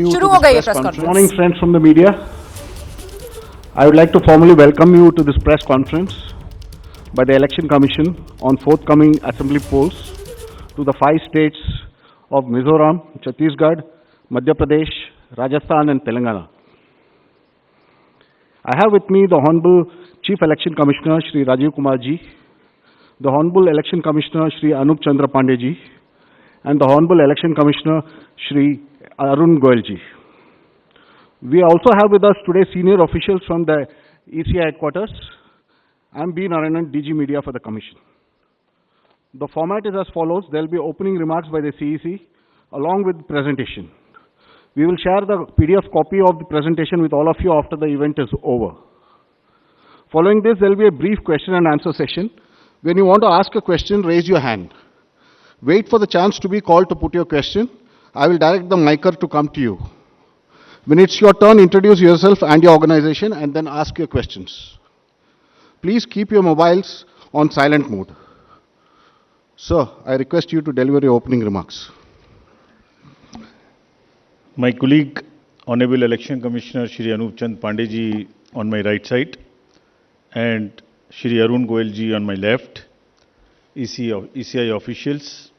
शुरू हो गई है press conference. Morning, friends from the media. I would like to formally welcome you to this press conference by the Election Commission on forthcoming assembly polls to the 5 states of Mizoram, Chhattisgarh, Madhya Pradesh, Rajasthan and Telangana. I have with me the Honorable Chief Election Commissioner Shri Rajiv Kumar ji, the Honorable Election Commissioner Shri Anup Chandra Pandey ji, and the Honorable Election Commissioner Shri Arun Goyal ji. We also have with us today senior officials from the ECI headquarters. I am B. Narayanan, DG Media for the Commission. The format is as follows. There will be opening remarks by the CEC along with presentation. We will share the PDF copy of the presentation with all of you after the event is over. Following this, there will be a brief question and answer session. When you want to ask a question, raise your hand. Wait for the chance to be called to put your question. I will direct the micer to come to you. When it's your turn, introduce yourself and your organization and then ask your questions. Please keep your mobiles on silent mode. Sir, I request you to deliver your opening remarks. My colleague, Honorable Election Commissioner Shri Anup Chandra Pandey ji on my right side and Shri Arun Goyal ji on my left, ECI officials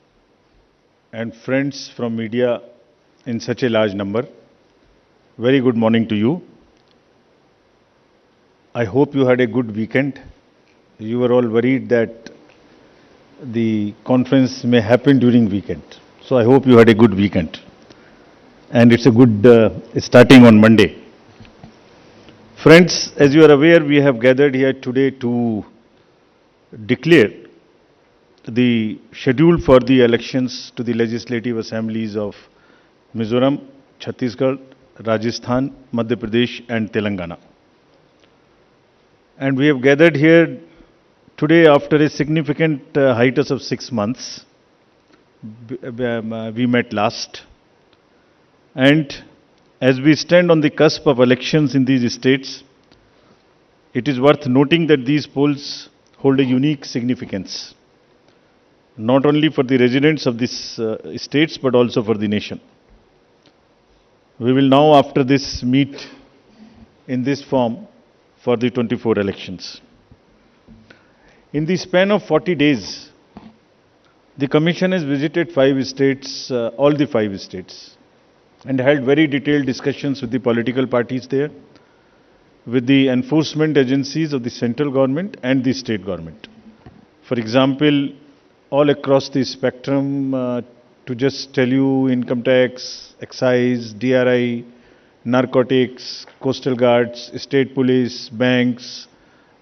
and friends from media in such a large number. Very good morning to you. I hope you had a good weekend. You were all worried that the conference may happen during weekend. So I hope you had a good weekend. And it's a good starting on Monday. Friends, as you are aware, we have gathered here today to declare the schedule for the elections to the legislative assemblies of Mizoram, Chhattisgarh, Rajasthan, Madhya Pradesh and Telangana. And we have gathered here today after a significant hiatus of 6 months. We met last. And as we stand on the cusp of elections in these states, it is worth noting that these polls hold a unique significance, not only for the residents of these states but also for the nation. We will now after this meet in this form for the 24 elections. In the span of 40 days, the Commission has visited 5 states, all the 5 states, and held very detailed discussions with the political parties there, with the enforcement agencies of the central government and the state government. For example, all across the spectrum, to just tell you, income tax, excise, DRI, narcotics, coastal guards, state police, banks,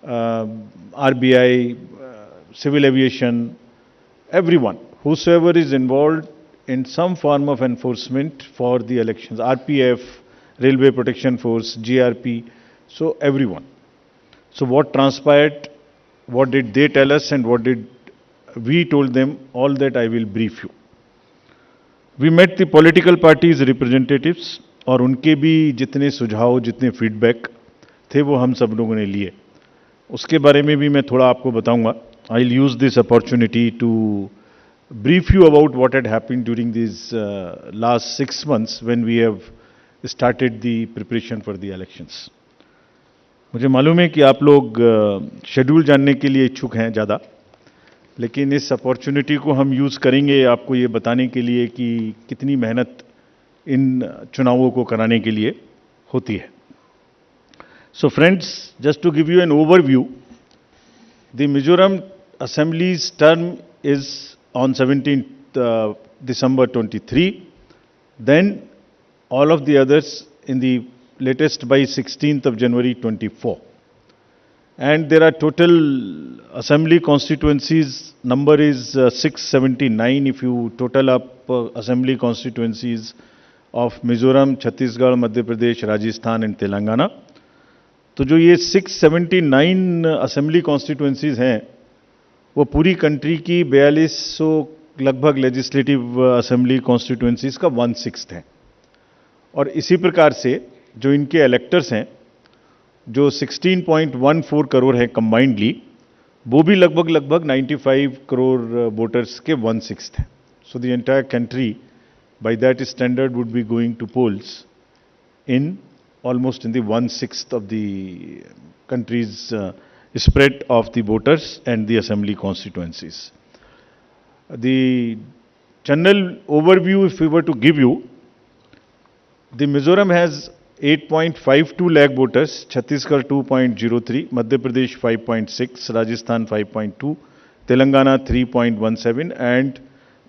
RBI, civil aviation, everyone, whosoever is involved in some form of enforcement for the elections, RPF, Railway Protection Force, GRP, so everyone. So what transpired, what did they tell us and what did we told them, all that I will brief you. We met the political parties representatives और उनके भी जितने सुझाव, जितने feedback थे वो हम सब लोगों ने लिए. उसके बारे में भी मैं थोड़ा आपको बताऊंगा. I'll use this opportunity to brief you about what had happened during these last 6 months when we have started the preparation for the elections. मुझे मालूम है कि आप लोग शेड्यूल जानने के लिए इच्छुक हैं ज़्यादा, लेकिन इस अपॉर्चुनिटी को हम यूज़ करेंगे आपको ये बताने के लिए कि कितनी मेहनत इन चुनावों को कराने के लिए होती है. So friends, just to give you an overview, the Mizoram Assembly's term is on 17th December 23. Then all of the others in the latest by 16th of January 24. And there are total assembly constituencies, number is 679 if you total up assembly constituencies of Mizoram, Chhattisgarh, Madhya Pradesh, Rajasthan and Telangana. तो जो ये 679 assembly constituencies हैं, वो पूरी country की 4200 लगभग legislative assembly constituencies का 1/6 हैं. और इसी प्रकार से जो इनके electors हैं, जो 16.14 करोड़ है कंबाइंडली, वो भी लगभग 95 करोड़ वोटर्स के 1/6 हैं. So the entire country by that standard, would be going to polls in almost in the 1/6 of the country's spread of the voters and the assembly constituencies. The general overview, if we were to give you, the Mizoram has 8.52 lakh voters, Chhattisgarh 2.03, Madhya Pradesh 5.6, Rajasthan 5.2, Telangana 3.17, and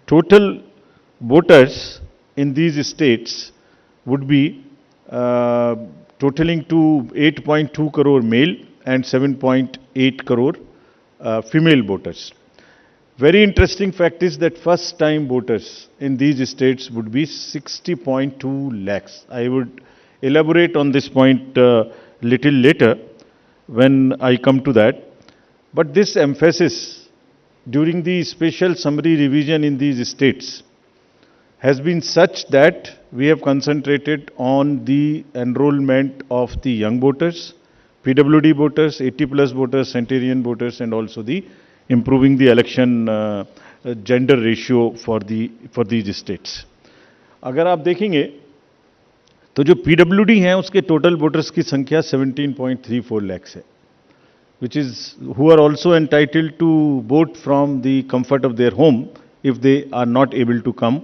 total voters in these states would be totaling to 8.2 crore male and 7.8 crore female voters. Very interesting fact is that first time voters in these states would be 60.2 lakhs. I would elaborate on this point little later when I come to that. But this emphasis during the special summary revision in these states has been such that we have concentrated on the enrollment of the young voters, PWD voters, 80 plus voters, centenarian voters, and also the improving the election gender ratio for these states. अगर आप देखेंगे तो जो PWD हैं उसके total voters की संख्या 17.34 lakhs है, which is who are also entitled to vote from the comfort of their home if they are not able to come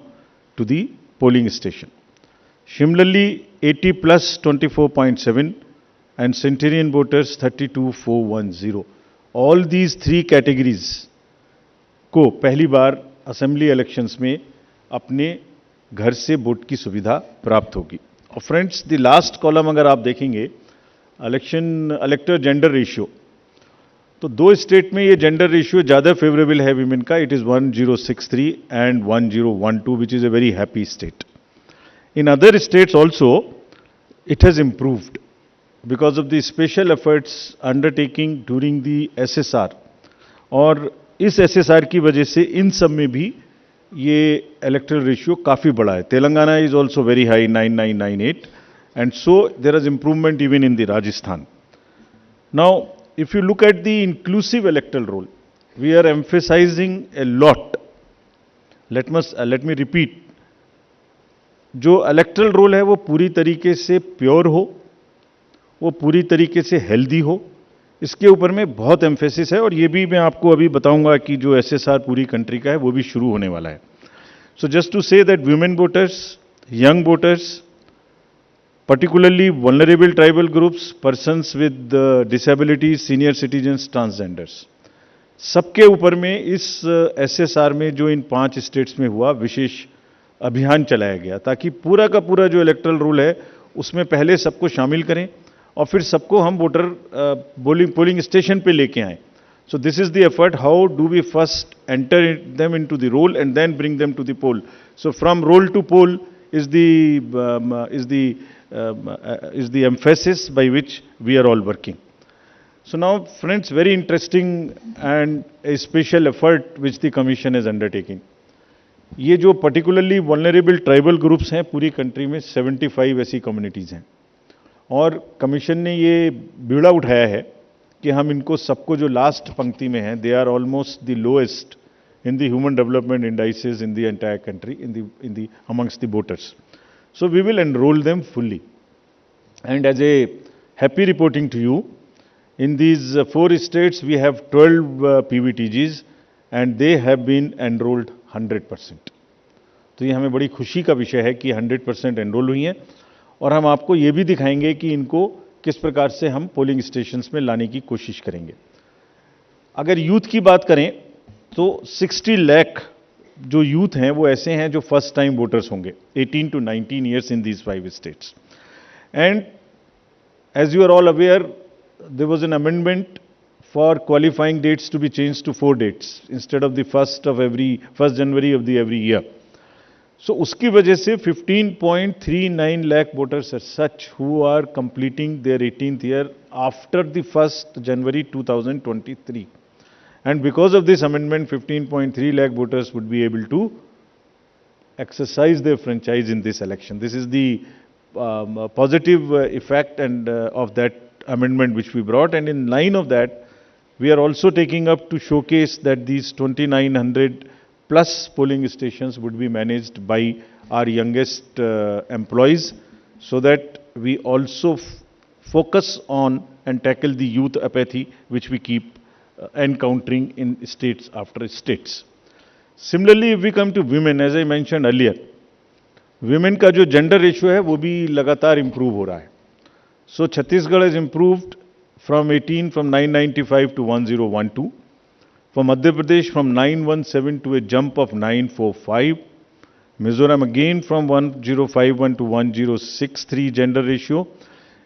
to the polling station. Similarly, 80 plus 24.7 and centenarian voters 32,410. All these three categories को पहली बार assembly elections में अपने घर से vote की सुविधा प्राप्त होगी. और फ्रेंड्स, द लास्ट कॉलम अगर आप देखेंगे इलेक्टर जेंडर रेशियो, तो दो स्टेट में ये जेंडर रेशियो ज़्यादा फेवरेबल है विमेन का. It is 1063 and 1012, which is a very happy state. In other states also it has improved because of the special efforts undertaking during the SSR. और इस SSR की वजह से इन सब में भी ये electoral ratio काफ़ी बड़ा है. Telangana is also very high, 9998, and so there is improvement even in the Rajasthan. Now, if you look at the inclusive electoral roll, we are emphasizing a lot. Let me repeat. जो erectile role है वो पूरी तरीके से pure हो, वो पूरी तरीके से हेल्दी हो, इसके ऊपर में बहुत एम्फेसिस है. और ये भी मैं आपको अभी बताऊंगा कि जो एसएसआर पूरी कंट्री का है वो भी शुरू होने वाला है. So just to say that women voters, young voters, particularly vulnerable tribal groups, persons with disabilities, senior citizens, transgenders, सबके ऊपर में इस एसएसआर में जो इन 5 स्टेट्स में हुआ विशेष अभियान चलाया गया, ताकि पूरा का पूरा जो इलेक्ट्रल रूल है उसमें पहले सबको शामिल करें और फिर सबको हम वोटर पोलिंग स्टेशन पे लेके आएं. So this is the effort. How do we first enter them into the roll and then bring them to the poll. So from roll to poll is the emphasis by which we are all working. So now, friends, very interesting and a special effort which the Commission is undertaking. ये जो particularly vulnerable tribal groups हैं पूरी country में 75 ऐसी communities हैं, और commission ने ये बीड़ा उठाया है कि हम इनको सबको जो लास्ट पंक्ति में हैं, they are almost the lowest in the human development indices in the entire country, in the amongst the voters. So we will enroll them fully. And as a happy reporting to you, in these 4 states we have 12 PVTGs and they have been enrolled 100%. तो ये हमें बड़ी खुशी का विषय है कि 100% enrol हुई हैं, और हम आपको ये भी दिखाएंगे कि इनको किस प्रकार से हम पोलिंग स्टेशंस में लाने की कोशिश करेंगे. अगर यूथ की बात करें तो 60 लाख जो यूथ हैं वो ऐसे हैं जो फर्स्ट टाइम वोटर्स होंगे, 18 to 19 years in these 5 states. And as you are all aware, there was an amendment for qualifying dates to be changed to 4 dates instead of the 1st January of the every year. So उसकी वजह से 15.39 lakh voters are such who are completing their 18th year after the 1st January 2023. And because of this amendment, 15.3 lakh voters would be able to exercise their franchise in this election. This is the positive effect and of that amendment which we brought. And in line of that, we are also taking up to showcase that these 2,900 plus polling stations would be managed by our youngest employees, so that we also focus on and tackle the youth apathy which we keep encountering in states after states. Similarly, if we come to women, as I mentioned earlier, women का जो gender ratio है वो भी लगातार improve हो रहा है. So Chhattisgarh has improved from 18 from 995 to 1012. For Madhya Pradesh from 917 to a jump of 945. Mizoram again from 1051 to 1063 gender ratio.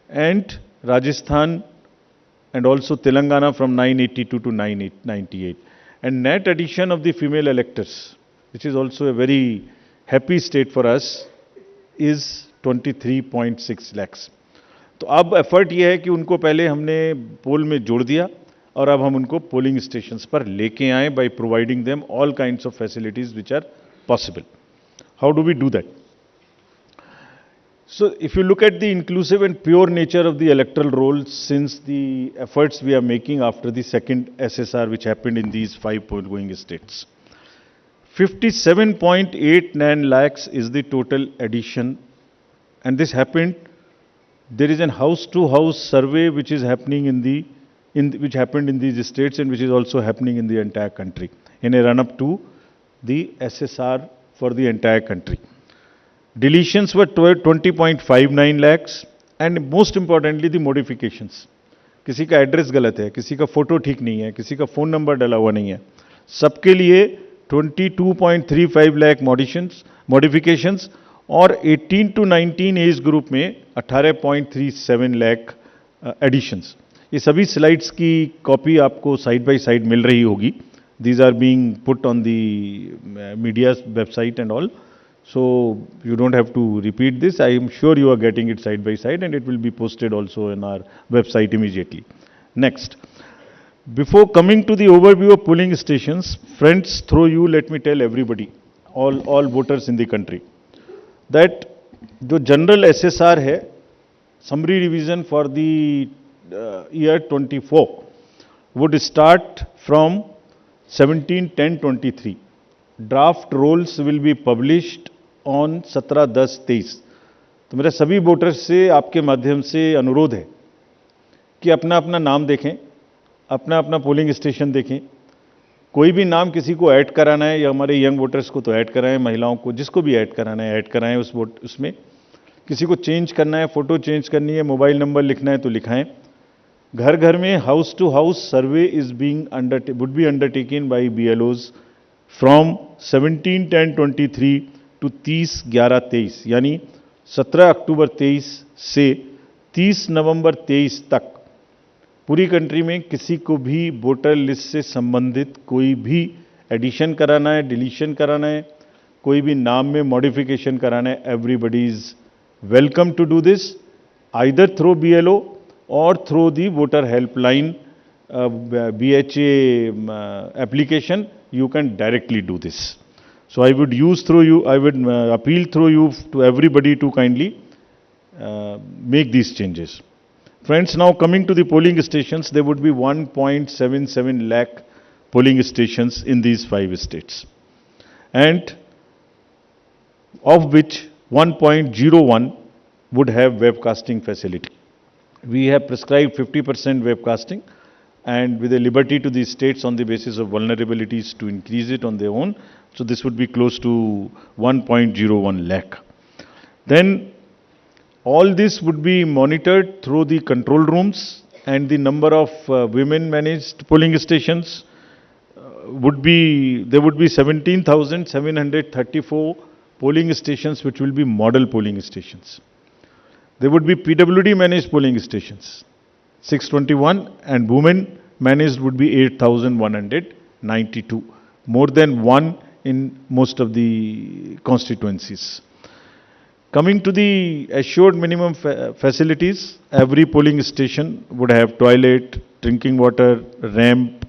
And Rajasthan and also Telangana from 982 to 998. And net addition of the female electors, which is also a very happy state for us, is 23.6 lakhs. तो अब effort ये है कि उनको पहले हमने पोल में जोड़ दिया और अब हम उनको पोलिंग स्टेशंस पर लेके आए by providing them all kinds of facilities which are possible. How do we do that? So if you look at the inclusive and pure nature of the electoral roll, since the efforts we are making after the second SSR which happened in these 5 going states, 57.89 lakhs is the total addition, and this happened. There is an house-to-house survey which is happening which happened in these states and which is also happening in the entire country in a run-up to the SSR for the entire country. Deletions were 20.59 lakhs, and most importantly the modifications. किसी का address गलत है, किसी का photo ठीक नहीं है, किसी का फोन नंबर डाला हुआ नहीं है, सबके लिए 22.35 लाख मॉडिफिकेशंस और 18 to 19 एज ग्रुप में 18.37 लाख एडिशंस. ये सभी स्लाइड्स की कॉपी आपको साइड बाय साइड मिल रही होगी. These are being put on the media website and all. So you don't have to repeat this. I am sure you are getting it side by side, and it will be posted also in our website immediately. Next, before coming to the overview of polling stations, friends, through you, let me tell everybody, all voters in the country, that the general SSR है, summary revision for the year 24 would start from 17/10/23. Draft rolls will be published on 17/10/23. तो मेरा सभी voters से आपके माध्यम से अनुरोध है कि अपना अपना नाम देखें, अपना अपना पोलिंग स्टेशन देखें. कोई भी नाम किसी को ऐड कराना है, या हमारे यंग वोटर्स को तो ऐड कराएं, महिलाओं को जिसको भी ऐड कराना है ऐड कराएं उसमें. किसी को चेंज करना है, फोटो चेंज करनी है, मोबाइल नंबर लिखना है तो लिखाएं. घर घर में house to house survey is would be undertaken by BLOs from 17/10/23 to 30/11/23, यानी 17 अक्टूबर 23 से 30 नवंबर 23 तक पूरी कंट्री में किसी को भी वोटर लिस्ट से संबंधित कोई भी एडिशन कराना है, डिलीशन कराना है, कोई भी नाम में मॉडिफिकेशन कराना है, everybody is welcome to do this either through BLO और through the voter helpline BHA application. You can directly do this. So I would appeal through you to everybody to kindly make these changes. Friends, now coming to the polling stations, there would be 1.77 lakh polling stations in these 5 states, and of which 1.01 would have webcasting facility. We have prescribed 50% webcasting, and with a liberty to the states on the basis of vulnerabilities to increase it on their own. So this would be close to 1.01 lakh. Then all this would be monitored through the control rooms, and the number of women managed polling stations there would be 17,734 polling stations which will be model polling stations. There would be PWD managed polling stations 621, and women managed would be 8,192, more than one in most of the constituencies. Coming to the assured minimum facilities, every polling station would have toilet, drinking water, ramp,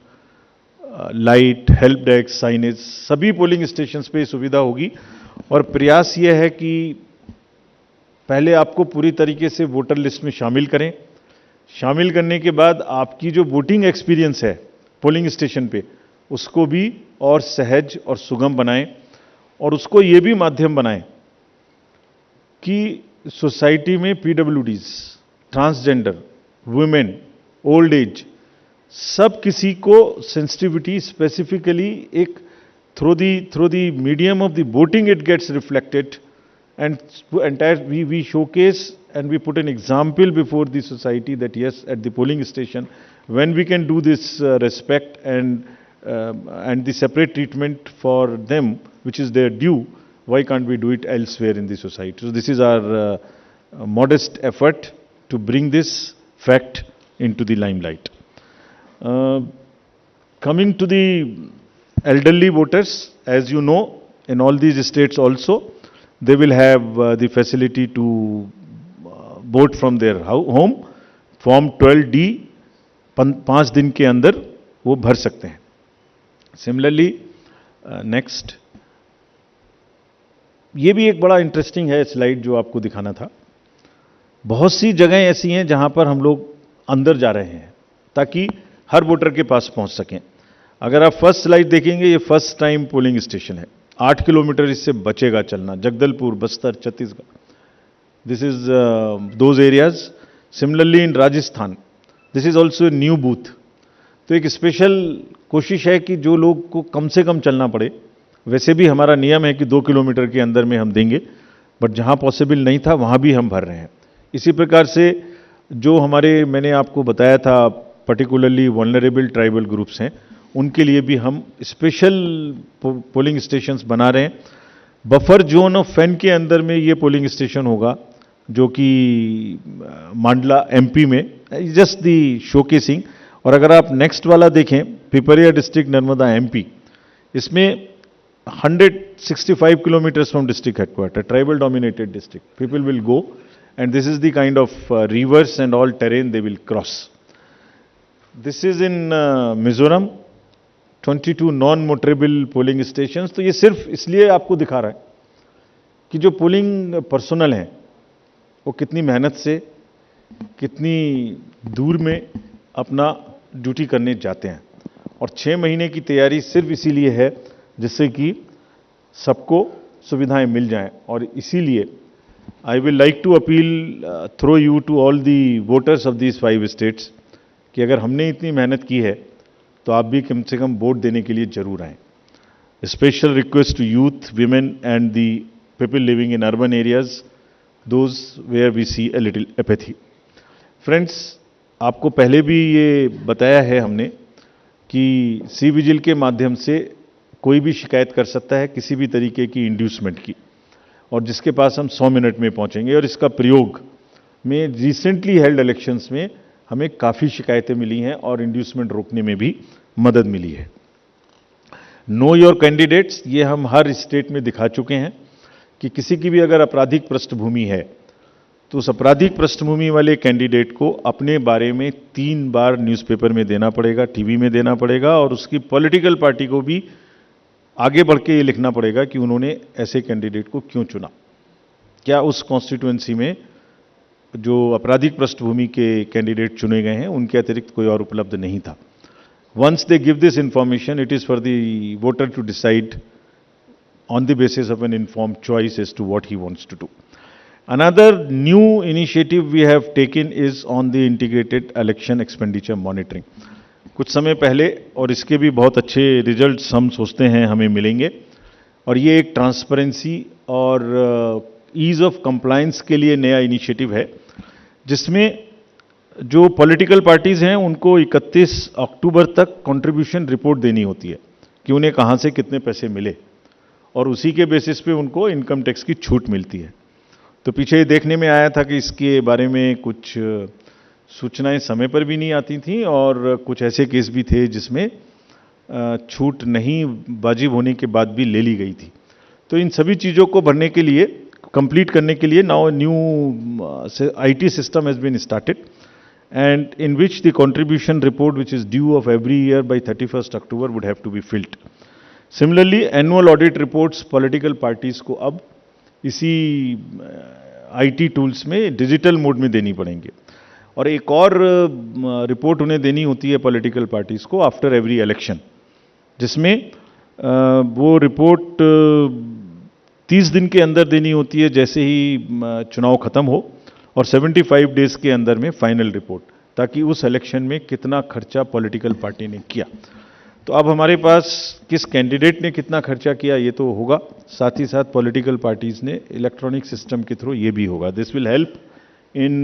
light, help desk, signage. सभी polling stations पे सुविधा होगी, और प्रयास यह है कि पहले आपको पूरी तरीके से वोटर लिस्ट में शामिल करें. शामिल करने के बाद आपकी जो वोटिंग एक्सपीरियंस है पोलिंग स्टेशन पे, उसको भी और सहज और सुगम बनाएं, और उसको ये भी माध्यम बनाएं कि सोसाइटी में PwDs, transgender, women, old age, सब किसी को सेंसिटिविटी स्पेसिफिकली एक through the medium of the voting it gets reflected, and entire we showcase and we put an example before the society that yes, at the polling station when we can do this respect and the separate treatment for them which is their due, why can't we do it elsewhere in the society? So this is our modest effort to bring this fact into the limelight. Coming to the elderly voters, as you know, in all these states also they will have the facility to vote from their home. Form 12D 5 दिन के अंदर वो भर सकते हैं. Similarly next, ये भी एक बड़ा इंटरेस्टिंग है स्लाइड जो आपको दिखाना था. बहुत सी जगहें ऐसी हैं जहां पर हम लोग अंदर जा रहे हैं ताकि हर वोटर के पास पहुंच सकें. अगर आप फर्स्ट स्लाइड देखेंगे, ये फर्स्ट टाइम पोलिंग स्टेशन है. 8 किलोमीटर इससे बचेगा चलना. Jagdalpur, Bastar, Chhattisgarh, this is those areas. Similarly in Rajasthan, this is also new booth. तो एक स्पेशल कोशिश है कि जो लोग को कम से कम चलना पड़े. वैसे भी हमारा नियम है कि 2 किलोमीटर के अंदर में हम देंगे, बट जहां पॉसिबल नहीं था वहां भी हम भर रहे हैं. इसी प्रकार से जो हमारे, मैंने आपको बताया था, पर्टिकुलरली वल्नरेबल ट्राइबल ग्रुप्स हैं, उनके लिए भी हम स्पेशल पोलिंग स्टेशंस बना रहे हैं. बफर जोन ऑफ फैन के अंदर में ये पोलिंग स्टेशन होगा, जो कि मांडला एमपी में, जस्ट दी शोकेसिंग. और अगर आप नेक्स्ट वाला देखें, पिपरिया डिस्ट्रिक्ट, नर्मदा एमपी, इसमें 165 kilometres from district headquarter, tribal dominated district. People will go and this is the kind of reverse and all terrain they will cross. This is in Mizoram, 22 non motorable polling stations. तो ये सिर्फ इसलिए आपको दिखा रहा है कि जो पोलिंग पर्सनल हैं वो कितनी मेहनत से, कितनी दूर में अपना ड्यूटी करने जाते हैं. और 6 महीने की तैयारी सिर्फ इसीलिए है जिससे कि सबको सुविधाएं मिल जाएं. और इसीलिए I will like to appeal through you to all the voters of these 5 states कि अगर हमने इतनी मेहनत की है तो आप भी कम से कम वोट देने के लिए जरूर आएं. Special request to youth, women and the people living in urban areas, those where we see a little apathy. Friends, आपको पहले भी ये बताया है हमने कि सी विजिल के माध्यम से कोई भी शिकायत कर सकता है किसी भी तरीके की इंड्यूसमेंट की, और जिसके पास हम 100 मिनट में पहुंचेंगे. और इसका प्रयोग में रिसेंटली हेल्ड इलेक्शंस में हमें काफ़ी शिकायतें मिली हैं और इंड्यूसमेंट रोकने में भी मदद मिली है. नो योर कैंडिडेट्स, ये हम हर स्टेट में दिखा चुके हैं कि किसी की भी अगर आपराधिक पृष्ठभूमि है तो उस आपराधिक पृष्ठभूमि वाले कैंडिडेट को अपने बारे में 3 बार न्यूज़पेपर में देना पड़ेगा, टीवी में देना पड़ेगा, और उसकी पॉलिटिकल पार्टी को भी आगे बढ़ के ये लिखना पड़ेगा कि उन्होंने ऐसे कैंडिडेट को क्यों चुना. क्या उस कॉन्स्टिट्यूएंसी में जो आपराधिक पृष्ठभूमि के कैंडिडेट चुने गए हैं उनके अतिरिक्त कोई और उपलब्ध नहीं था. Once they give this information, it is for the voter to decide on the basis of an informed choice as to what he wants to do. Another new initiative we have taken is on the integrated election expenditure monitoring. कुछ समय पहले, और इसके भी बहुत अच्छे results हम सोचते हैं हमें मिलेंगे, और ये एक ट्रांसपेरेंसी और ईज ऑफ कंप्लायंस के लिए नया इनिशिएटिव है, जिसमें जो पॉलिटिकल पार्टीज हैं उनको 31 अक्टूबर तक कंट्रीब्यूशन रिपोर्ट देनी होती है कि उन्हें कहाँ से कितने पैसे मिले, और उसी के बेसिस पे उनको इनकम टैक्स की छूट मिलती है. तो पीछे देखने में आया था कि इसके बारे में कुछ सूचनाएं समय पर भी नहीं आती थी, और कुछ ऐसे केस भी थे जिसमें छूट नहीं वाजिब होने के बाद भी ले ली गई थी. तो इन सभी चीज़ों को भरने के लिए, कंप्लीट करने के लिए, now new IT system has been started, and in which the contribution report which is due of every year by 31st October would have to be filled. Similarly, annual audit reports political parties को अब इसी IT tools में digital mode में देनी पड़ेंगे. और एक और रिपोर्ट उन्हें देनी होती है पॉलिटिकल पार्टीज को आफ्टर एवरी इलेक्शन, जिसमें वो रिपोर्ट 30 दिन के अंदर देनी होती है जैसे ही चुनाव खत्म हो, और 75 डेज के अंदर में फाइनल रिपोर्ट, ताकि उस इलेक्शन में कितना खर्चा पॉलिटिकल पार्टी ने किया। तो अब हमारे पास किस कैंडिडेट ने कितना खर्चा किया ये तो होगा, साथ ही साथ पॉलिटिकल पार्टीज ने इलेक्ट्रॉनिक सिस्टम के थ्रू ये भी होगा। This will help in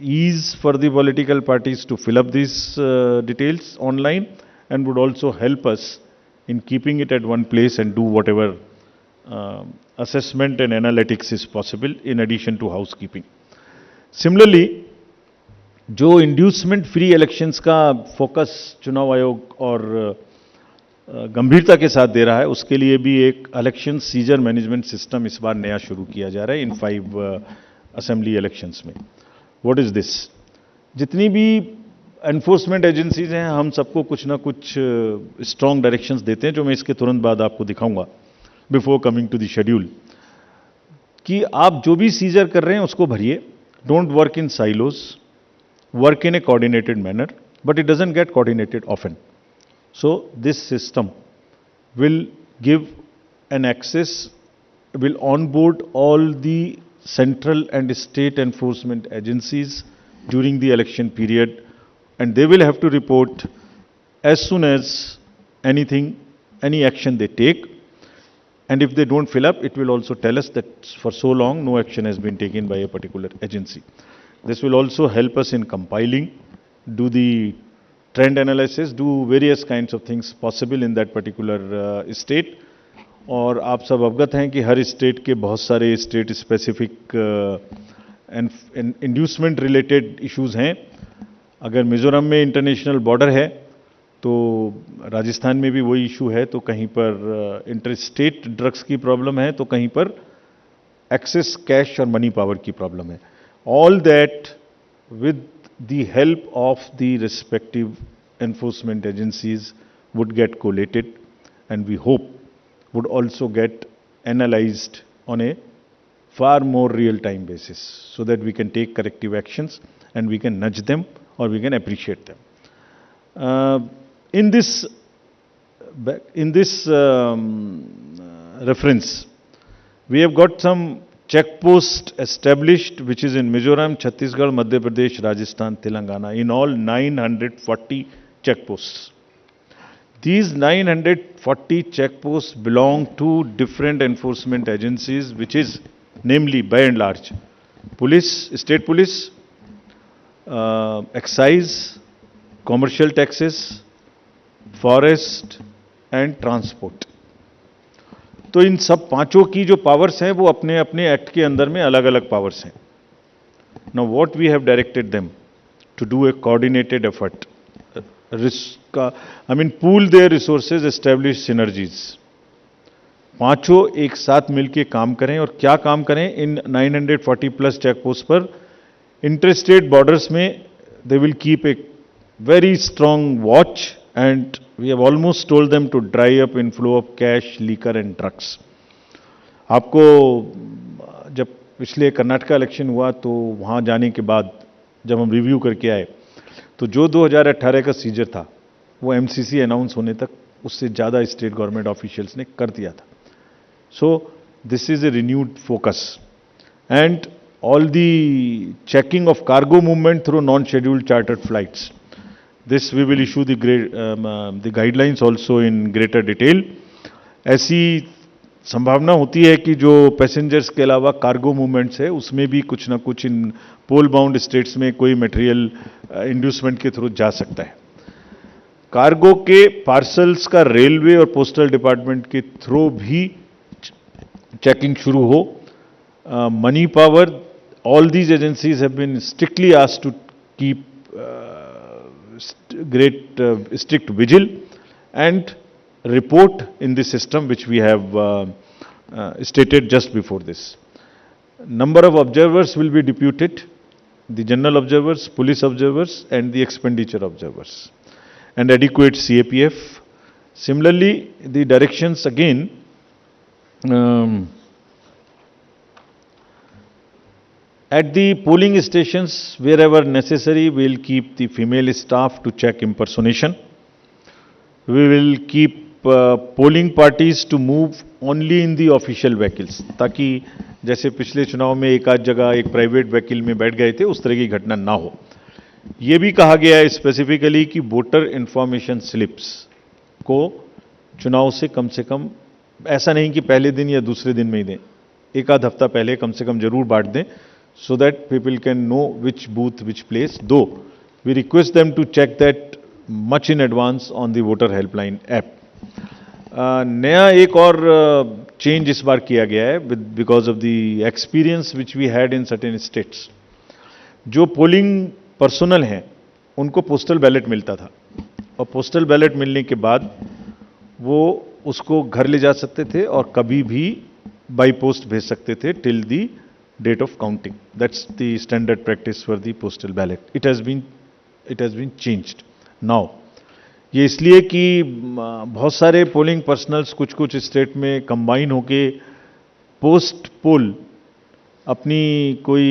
ease for the political parties to fill up these details online, and would also help us in keeping it at one place and do whatever assessment and analytics is possible in addition to housekeeping. Similarly, जो inducement free elections का focus चुनाव आयोग और गंभीरता के साथ दे रहा है, उसके लिए भी एक इलेक्शन सीजर मैनेजमेंट सिस्टम इस बार नया शुरू किया जा रहा है इन 5 असेंबली इलेक्शंस में। What is this? जितनी भी एनफोर्समेंट एजेंसीज हैं, हम सबको कुछ ना कुछ स्ट्रॉन्ग डायरेक्शंस देते हैं, जो मैं इसके तुरंत बाद आपको दिखाऊंगा before coming to the schedule, कि आप जो भी सीजर कर रहे हैं उसको भरिए। Don't work in silos, work in a coordinated manner, but it doesn't get coordinated often. So this system will give an access, will onboard all the central and state enforcement agencies during the election period, and they will have to report as soon as any action they take. And if they don't fill up, it will also tell us that for so long no action has been taken by a particular agency. This will also help us in compiling, do the trend analysis, do various kinds of things possible in that particular state. और आप सब अवगत हैं कि हर state के बहुत सारे state specific inducement related issues हैं। अगर मिजोरम में इंटरनेशनल बॉर्डर है तो राजस्थान में भी वही इशू है, तो कहीं पर इंटर स्टेट ड्रग्स की प्रॉब्लम है, तो कहीं पर एक्सेस कैश और मनी पावर की प्रॉब्लम है। All that with the help of the respective enforcement agencies would get collated, and we hope would also get analyzed on a far more real-time basis, so that we can take corrective actions and we can nudge them or we can appreciate them. In this reference, we have got some check post established, which is in Mizoram, Chhattisgarh, Madhya Pradesh, Rajasthan, Telangana, in all 940 check posts. These 940 check posts belong to different enforcement agencies, which is namely, by and large, police, state police, excise, commercial taxes, forest and transport. तो इन सब पांचों की जो powers हैं वो अपने अपने act के अंदर में अलग अलग पावर्स हैं। Now what we have directed them to do a coordinated effort, pool their resources, establish synergies. पांचों एक साथ मिलके काम करें, और क्या काम करें? इन 940 प्लस चेक पोस्ट पर इंटरस्टेट बॉर्डर्स में they will keep a very strong watch, and we have almost told them to dry up inflow of cash, liquor and drugs. आपको जब पिछले कर्नाटका इलेक्शन हुआ तो वहाँ जाने के बाद जब हम रिव्यू करके आए तो जो 2018 का सीजर था वो एमसीसी अनाउंस होने तक उससे ज़्यादा स्टेट गवर्नमेंट ऑफिशियल्स ने कर दिया था। सो this is a renewed focus, and all the checking of cargo movement through non scheduled chartered flights, this we will issue the guidelines also in greater detail. ऐसी संभावना होती है कि जो पैसेंजर्स के अलावा कार्गो मूवमेंट्स है उसमें भी कुछ ना कुछ इन पोल बाउंड स्टेट्स में कोई मटेरियल इंड्यूसमेंट के थ्रू जा सकता है। कार्गो के पार्सल्स का रेलवे और पोस्टल डिपार्टमेंट के थ्रू भी चेकिंग शुरू हो। Money power, all these agencies have been strictly asked to keep strict vigil and report in the system, which we have stated just before this. Number of observers will be deputed, the general observers, police observers and the expenditure observers, and adequate CAPF. Similarly, the directions again at the polling stations, wherever necessary, we will keep the female staff to check impersonation. We will keep polling parties to move only in the official vehicles, ताकि जैसे पिछले चुनाव में एक आध जगह एक private vehicle में बैठ गए थे, उस तरह की घटना ना हो। ये भी कहा गया है स्पेसिफिकली कि वोटर इंफॉर्मेशन स्लिप्स को चुनाव से कम, ऐसा नहीं कि पहले दिन या दूसरे दिन में ही दें, एक आध हफ्ता पहले कम से कम जरूर बांट दें, so that people can know which booth, which place. Though we request them to check that much in advance on the voter helpline app. नया एक और चेंज इस बार किया गया है because of the experience which we had in certain states. जो polling personnel हैं उनको पोस्टल बैलेट मिलता था, और पोस्टल बैलेट मिलने के बाद वो उसको घर ले जा सकते थे और कभी भी बाई पोस्ट भेज सकते थे till the date of counting. That's the standard practice for the postal ballot. It has been changed now. ये इसलिए कि बहुत सारे पोलिंग पर्सनल्स कुछ स्टेट में कंबाइन होके पोस्ट पोल अपनी कोई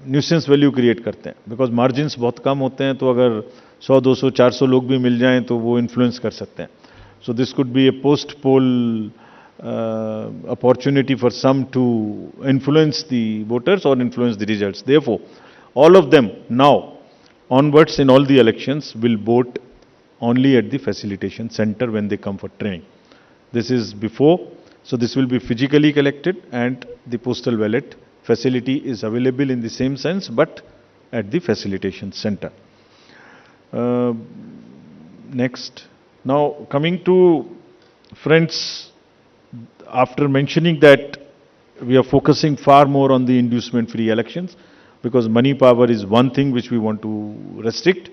न्यूसेंस वैल्यू क्रिएट करते हैं, बिकॉज मार्जिन्स बहुत कम होते हैं, तो अगर 100, 200, 400 लोग भी मिल जाएं तो वो इन्फ्लुएंस कर सकते हैं। So this could be A post pole opportunity for some to influence the voters or influence the results. Therefore, all of them now onwards in all the elections will vote only at the facilitation center when they come for training. This is before, so this will be physically collected, and the postal ballot facility is available in the same sense but at the facilitation center. Next. Now coming to friends, after mentioning that we are focusing far more on the inducement free elections because money power is one thing which we want to restrict,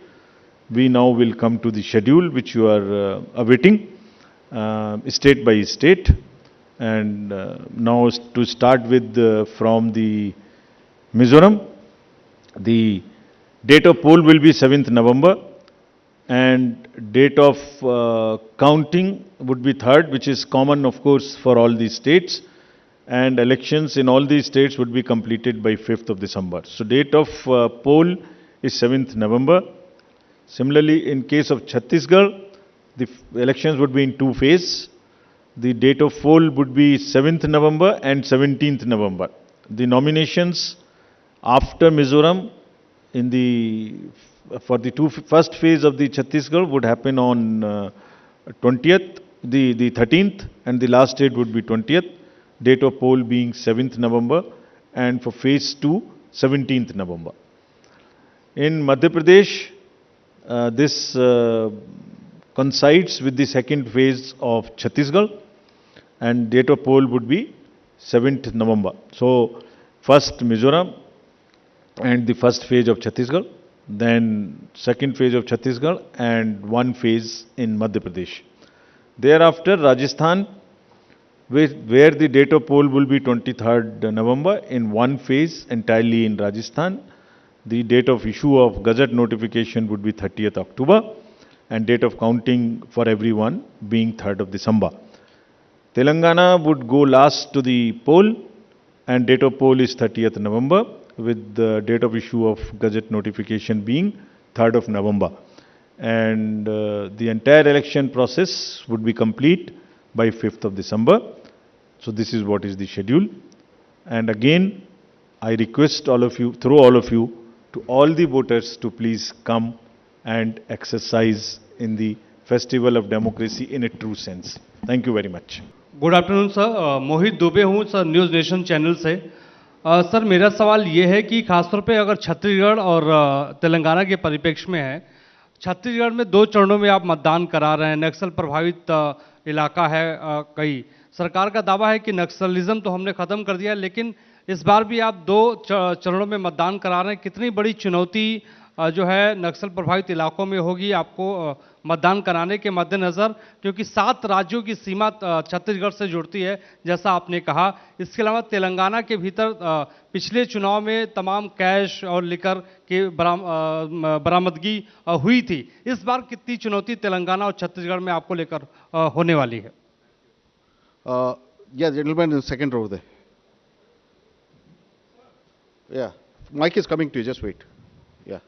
we now will come to the schedule which you are awaiting state by state. And now to start with from the Mizoram, the date of poll will be 7th November and date of counting would be 3rd, which is common of course for all the states, and elections in all these states would be completed by 5th of December. So date of poll is 7th November. Similarly, in case of Chhattisgarh, the elections would be in two phases. The date of poll would be 7th November and 17th November. The nominations after Mizoram in the for the first phase of the Chhattisgarh would happen on 20th, the 13th, and the last date would be 20th. Date of poll being 7th November, and for phase 2, 17th November. In Madhya Pradesh, this coincides with the second phase of Chhattisgarh, and date of poll would be 7th November. So, first Mizoram and the first phase of Chhattisgarh, then second phase of Chhattisgarh and one phase in Madhya Pradesh. Thereafter, Rajasthan, where the date of poll will be 23rd November in one phase entirely in Rajasthan. The date of issue of Gazette notification would be 30th October and date of counting for everyone being 3rd of December. Telangana would go last to the poll and date of poll is 30th November with the date of issue of Gazette notification being 3rd of November. And the entire election process would be complete by 5th of December. So this is what is the schedule. And again, I request all of you, through all of you, to all the voters to please come and exercise in the festival of democracy in a true sense. Thank you very much. Good afternoon sir, Mohit Dubey हूँ sir, news nation channel से। Sir मेरा सवाल ये है कि खासतौर पे अगर छत्तीसगढ़ और तेलंगाना के परिप्रेक्ष्य में है, छत्तीसगढ़ में 2 चरणों में आप मतदान करा रहे हैं, नक्सल प्रभावित इलाका है कई। सरकार का दावा है कि नक्सलिज्म तो हमने ख़त्म कर दिया, लेकिन इस बार भी आप 2 चरणों में मतदान करा रहे हैं। कितनी बड़ी चुनौती जो है नक्सल प्रभावित इलाकों में होगी आपको मतदान कराने के मद्देनज़र, क्योंकि 7 राज्यों की सीमा छत्तीसगढ़ से जुड़ती है जैसा आपने कहा। इसके अलावा तेलंगाना के भीतर पिछले चुनाव में तमाम कैश और लिकर की बरामदगी हुई थी। इस बार कितनी चुनौती तेलंगाना और छत्तीसगढ़ में आपको लेकर होने वाली है? Yeah, gentleman in the second row there. Yeah, mic is coming to you, just wait. Yeah.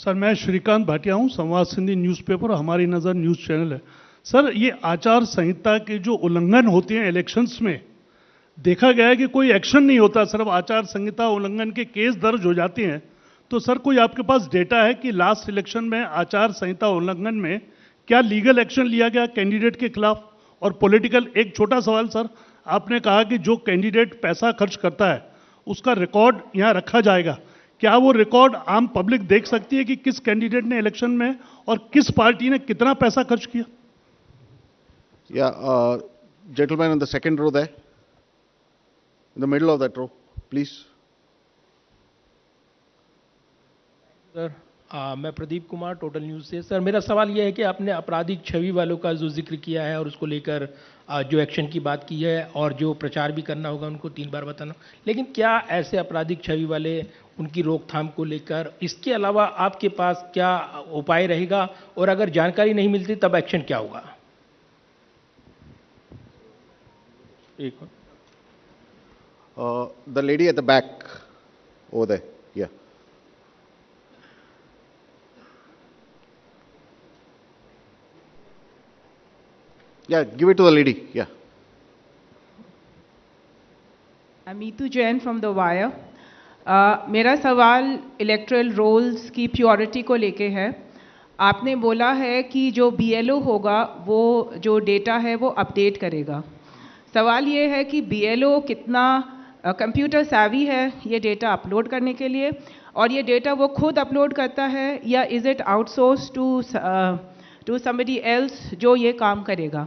Sir मैं श्रीकांत भाटिया हूं, संवाद सिंधी न्यूज़पेपर और हमारी नज़र न्यूज़ चैनल है। सर ये आचार संहिता के जो उल्लंघन होते हैं इलेक्शंस में, देखा गया है कि कोई एक्शन नहीं होता, सिर्फ आचार संहिता उल्लंघन के केस दर्ज हो जाते हैं। तो सर कोई आपके पास डेटा है कि लास्ट इलेक्शन में आचार संहिता उल्लंघन में क्या लीगल एक्शन लिया गया कैंडिडेट के खिलाफ? और पॉलिटिकल, एक छोटा सवाल सर, आपने कहा कि जो कैंडिडेट पैसा खर्च करता है उसका रिकॉर्ड यहाँ रखा जाएगा, क्या वो रिकॉर्ड आम पब्लिक देख सकती है कि किस कैंडिडेट ने इलेक्शन में और किस पार्टी ने कितना पैसा खर्च किया? Yeah, gentleman on the second row there, in the middle of that row, please. Sir मैं प्रदीप कुमार, टोटल न्यूज़ से। सर मेरा सवाल यह है कि आपने आपराधिक छवि वालों का जो जिक्र किया है और उसको लेकर जो एक्शन की बात की है और जो प्रचार भी करना होगा उनको 3 बार बताना, लेकिन क्या ऐसे आपराधिक छवि वाले, उनकी रोकथाम को लेकर इसके अलावा आपके पास क्या उपाय रहेगा, और अगर जानकारी नहीं मिलती तब एक्शन क्या होगा? The lady at the back, over there, yeah. Yeah, give it to the lady, yeah. Meetu Jain from the wire. मेरा सवाल इलेक्टरल रोल्स की प्योरिटी को लेके है। आपने बोला है कि जो बीएलओ होगा वो जो डेटा है वो अपडेट करेगा। सवाल ये है कि बीएलओ कितना कंप्यूटर savvy है ये डेटा अपलोड करने के लिए, और ये डेटा वो खुद अपलोड करता है या is it outsource to somebody else जो ये काम करेगा?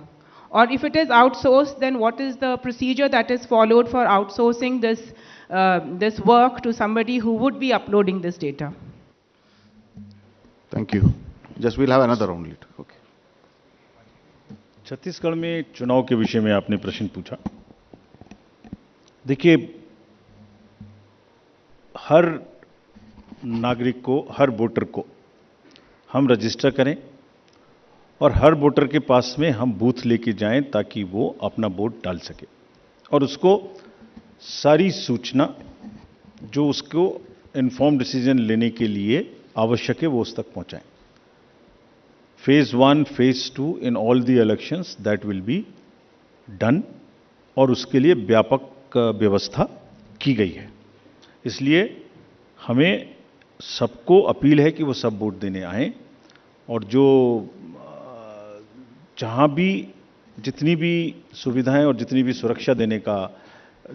Or if it is outsourced, then what is the procedure that is followed for outsourcing this work to somebody who would be uploading this data? Thank you. Just we'll have another round later. Okay. Chhattisgarh में चुनाव के विषय में आपने प्रश्न पूछा। देखिए, हर नागरिक को, हर वोटर को हम रजिस्टर करें और हर वोटर के पास में हम बूथ लेके जाएं ताकि वो अपना वोट डाल सके और उसको सारी सूचना जो उसको इन्फॉर्म डिसीजन लेने के लिए आवश्यक है वो उस तक पहुंचाएं। Phase 1, phase 2 in all the elections that will be done, और उसके लिए व्यापक व्यवस्था की गई है। इसलिए हमें सबको अपील है कि वो सब वोट देने आएं, और जो जहां भी जितनी भी सुविधाएं और जितनी भी सुरक्षा देने का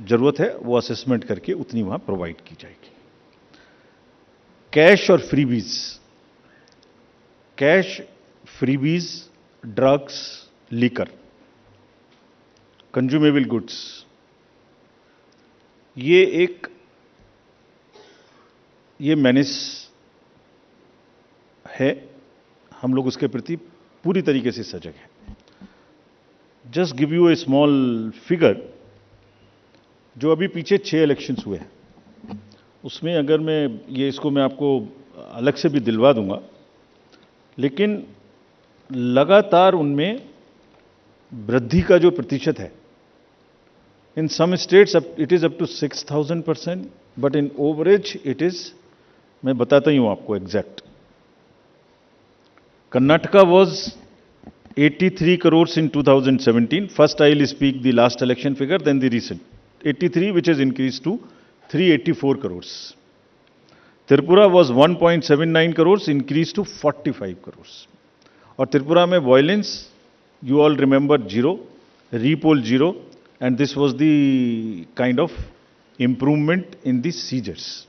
जरूरत है वो असेसमेंट करके उतनी वहां प्रोवाइड की जाएगी। कैश और freebies, drugs, liquor, consumable goods, ये मेनेस है। हम लोग उसके प्रति पूरी तरीके से सजग हैं। Just give U A small figure, जो अभी पीछे 6 इलेक्शंस हुए हैं उसमें अगर मैं आपको अलग से भी दिलवा दूंगा, लेकिन लगातार उनमें वृद्धि का जो प्रतिशत है, in some states it is up to 6000%, but in average it is, मैं बताता ही हूं आपको exact. Karnataka was 83 crores in 2017. First, I will speak the last election figure, then the recent. 83, which has increased to 384 crores. Tripura was 1.79 crores, increased to 45 crores. और त्रिपुरा में violence, you all remember, 0, repoll 0, and this was the kind of improvement in the seizures.